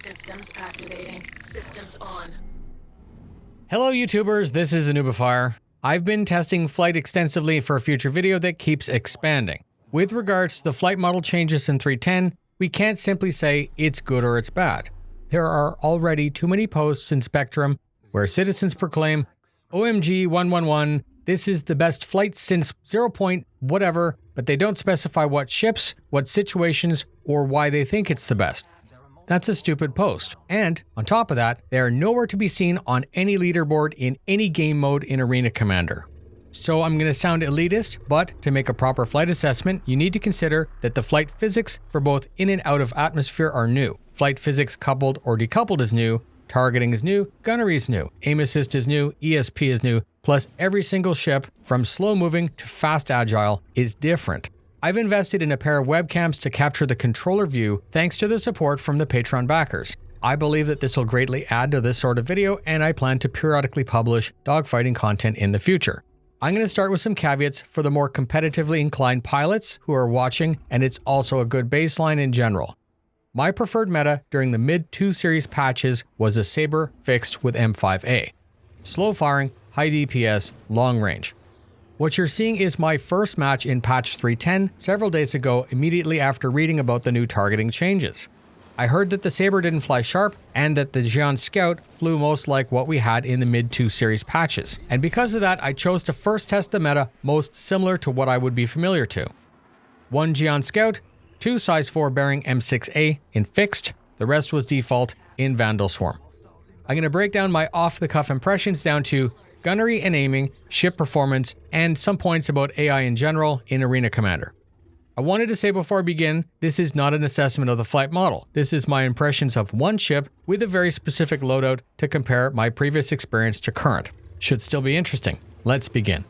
Systems activating. Systems on. Hello YouTubers, this is a noobifier. I've been testing flight extensively for a future video that keeps expanding. With regards to the flight model changes in 3.10, we can't simply say it's good or it's bad. There are already too many posts in Spectrum where citizens proclaim, OMG 111, this is the best flight since 0. whatever, but they don't specify what ships, what situations, or why they think it's the best. That's a stupid post. And on top of that, they are nowhere to be seen on any leaderboard in any game mode in Arena Commander. So I'm going to sound elitist, but to make a proper flight assessment, you need to consider that the flight physics for both in and out of atmosphere are new. Flight physics coupled or decoupled is new, targeting is new, gunnery is new, aim assist is new, ESP is new, plus every single ship, from slow moving to fast agile, is different. I've invested in a pair of webcams to capture the controller view thanks to the support from the Patreon backers. I believe that this will greatly add to this sort of video, and I plan to periodically publish dogfighting content in the future. I'm going to start with some caveats for the more competitively inclined pilots who are watching, and it's also a good baseline in general. My preferred meta during the mid-2 series patches was a Sabre fixed with M5A. Slow firing, high DPS, long range. What you're seeing is my first match in patch 3.10 several days ago, immediately after reading about the new targeting changes. I heard that the Sabre didn't fly sharp and that the Xi'an Scout flew most like what we had in the mid-2 series patches. And because of that, I chose to first test the meta most similar to what I would be familiar to. 1 Xi'an Scout, 2 size 4 bearing M6A in fixed, the rest was default in Vandal Swarm. I'm going to break down my off-the-cuff impressions down to gunnery and aiming, ship performance, and some points about AI in general in Arena Commander. I wanted to say before I begin, this is not an assessment of the flight model. This is my impressions of one ship with a very specific loadout to compare my previous experience to current. Should still be interesting. Let's begin.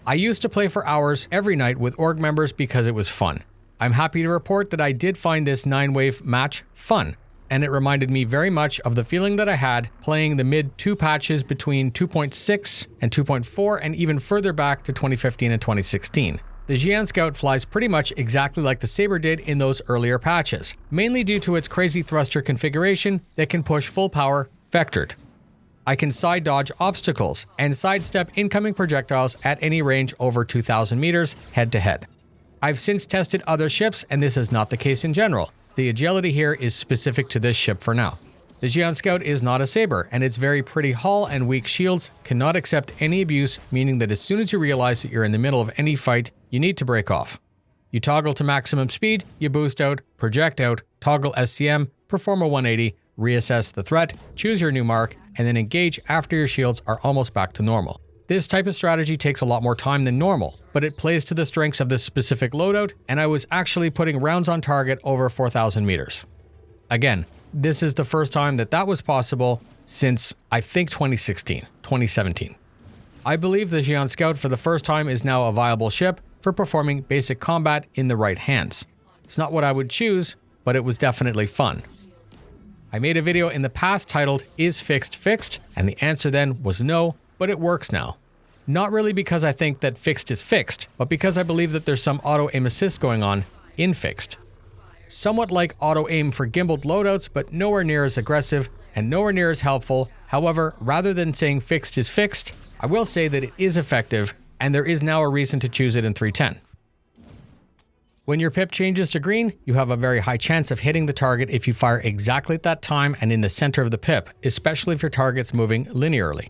I used to play for hours every night with org members because it was fun. I'm happy to report that I did find this 9-wave match fun, and it reminded me very much of the feeling that I had playing the mid-2 patches between 2.6 and 2.4 and even further back to 2015 and 2016. The Xi'an Scout flies pretty much exactly like the Sabre did in those earlier patches, mainly due to its crazy thruster configuration that can push full power vectored. I can side dodge obstacles and sidestep incoming projectiles at any range over 2,000 meters head to head. I've since tested other ships and this is not the case in general. The agility here is specific to this ship for now. The Xi'an Scout is not a Sabre, and its very pretty hull and weak shields cannot accept any abuse, meaning that as soon as you realize that you're in the middle of any fight, you need to break off. You toggle to maximum speed, you boost out, project out, toggle SCM, perform a 180, reassess the threat, choose your new mark, and then engage after your shields are almost back to normal. This type of strategy takes a lot more time than normal, but it plays to the strengths of this specific loadout, and I was actually putting rounds on target over 4,000 meters. Again, this is the first time that was possible since, I think, 2017. I believe the Xi'an Scout for the first time is now a viable ship for performing basic combat in the right hands. It's not what I would choose, but it was definitely fun. I made a video in the past titled, Is Fixed Fixed? And the answer then was no, but it works now. Not really because I think that fixed is fixed, but because I believe that there's some auto aim assist going on in fixed. Somewhat like auto aim for gimbaled loadouts, but nowhere near as aggressive and nowhere near as helpful. However, rather than saying fixed is fixed, I will say that it is effective, and there is now a reason to choose it in 3.10. When your pip changes to green, you have a very high chance of hitting the target if you fire exactly at that time and in the center of the pip, especially if your target's moving linearly.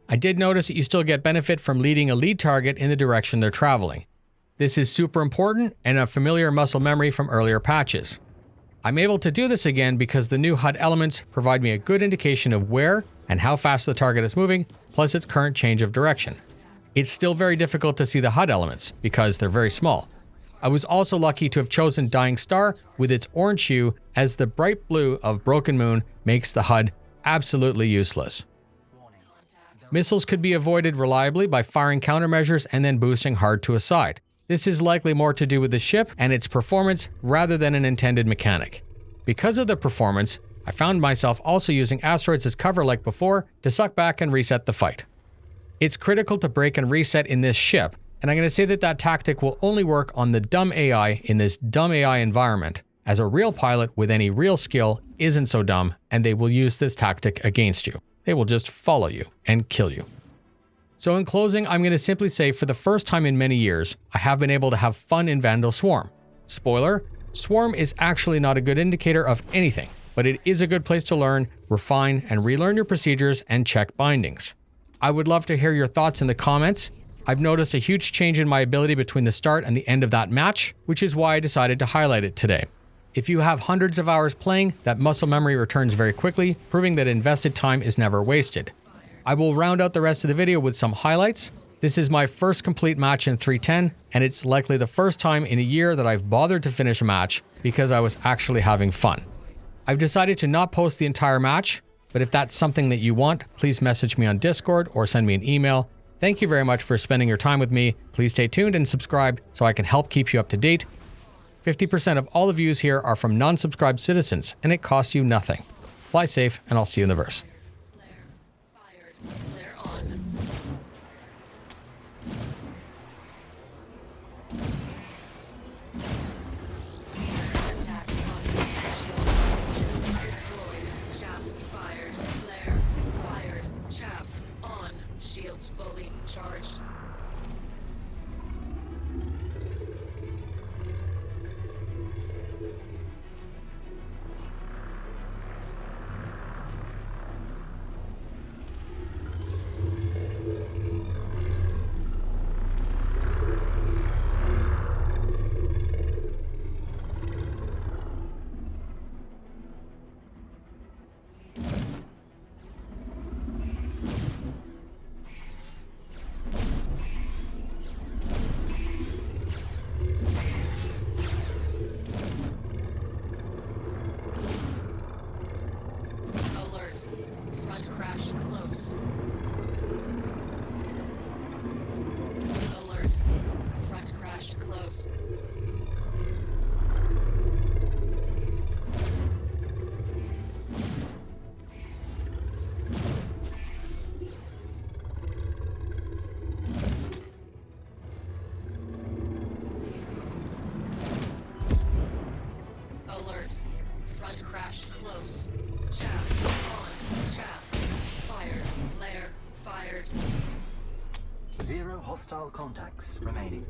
I did notice that you still get benefit from leading a lead target in the direction they're traveling. This is super important and a familiar muscle memory from earlier patches. I'm able to do this again because the new HUD elements provide me a good indication of where and how fast the target is moving, plus its current change of direction. It's still very difficult to see the HUD elements because they're very small. I was also lucky to have chosen Dying Star with its orange hue, as the bright blue of Broken Moon makes the HUD absolutely useless. Missiles could be avoided reliably by firing countermeasures and then boosting hard to a side. This is likely more to do with the ship and its performance rather than an intended mechanic. Because of the performance, I found myself also using asteroids as cover like before to suck back and reset the fight. It's critical to break and reset in this ship, and I'm going to say that tactic will only work on the dumb AI in this dumb AI environment, as a real pilot with any real skill isn't so dumb, and they will use this tactic against you. They will just follow you and kill you. So in closing, I'm going to simply say for the first time in many years, I have been able to have fun in Vandal Swarm. Spoiler, Swarm is actually not a good indicator of anything, but it is a good place to learn, refine, and relearn your procedures and check bindings. I would love to hear your thoughts in the comments. I've noticed a huge change in my ability between the start and the end of that match, which is why I decided to highlight it today. If you have hundreds of hours playing, that muscle memory returns very quickly, proving that invested time is never wasted. I will round out the rest of the video with some highlights. This is my first complete match in 310, and it's likely the first time in a year that I've bothered to finish a match because I was actually having fun. I've decided to not post the entire match, but if that's something that you want, please message me on Discord or send me an email. Thank you very much for spending your time with me. Please stay tuned and subscribe so I can help keep you up to date. 50% of all the views here are from non-subscribed citizens, and it costs you nothing. Fly safe, and I'll see you in the verse. Flare on. Attack on. Shield destroyed. Chaff fired. Flare fired. Chaff on. Shields fully charged. Front crash close. Alert. Front crash close. Alert. Front crash close. Chaff on. Chaff. Fired. Flare. Fired. 0 hostile contacts remaining.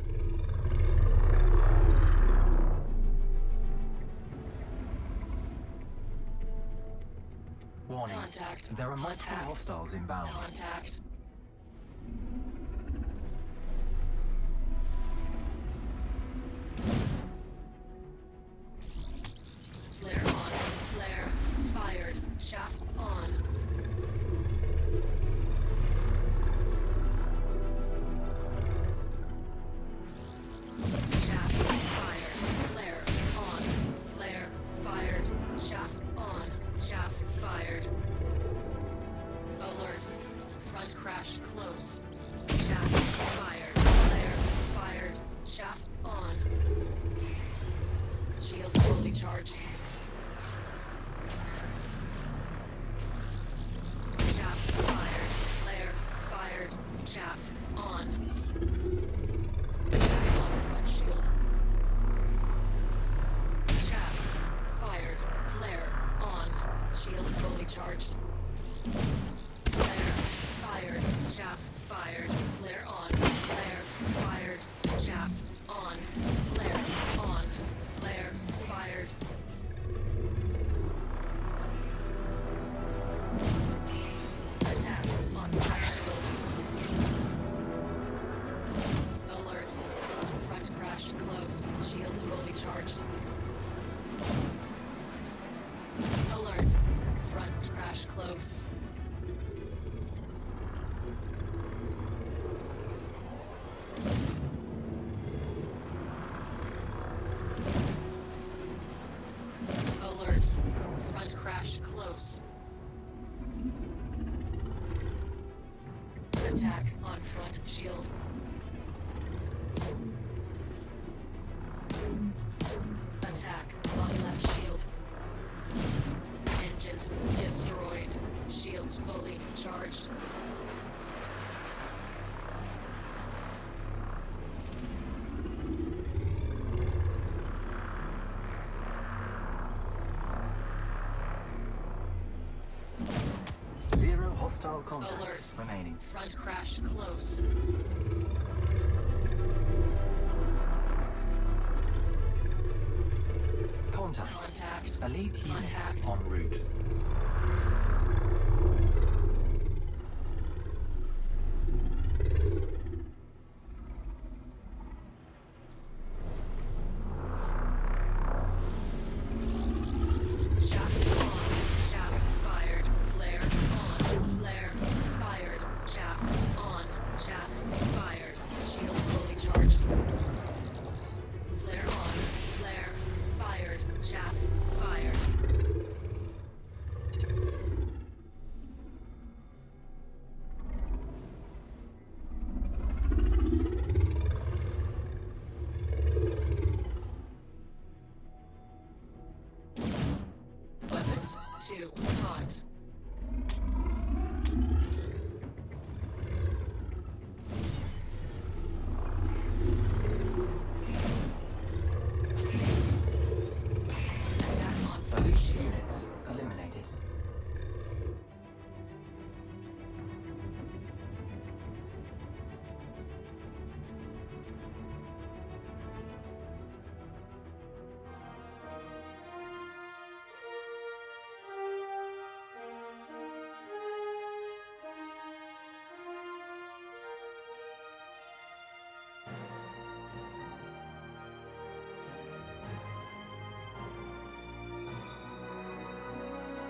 Warning. Contact. There are multiple Contact. hostiles inbound. Contact. Flare on. Flare. Fired. Shaft on. Shaft fired. Flare on. Flare fired. Shaft on. Shaft fired. Alert. Front crash close. Shaft fired. Flare fired. Shaft on. Shields fully charged. Shaft fired. Flare fired. Shaft on. Attack on front shield. Shaft fired. Flare on. Shields fully charged. Flare fired. Shaft fired. Flare on. Flare fired. Shaft on. Flare on. Flare fired. Attack on front shield. Alert. Front crash close. Shields fully charged. Alert. Front crash close. Alert. Front crash close. Attack on front shield. Attack on left shield. Engines destroyed. Shields fully charged. hostile contacts Alert. remaining. Front crash close. Contact. Contact. Elite units Contact. en route. Shaft on. Shaft fired. Flare on. Flare fired. Shaft on. Shaft fired. Shields fully charged. Flare on. Flare fired. Shaft fired. Weapons 2 hot.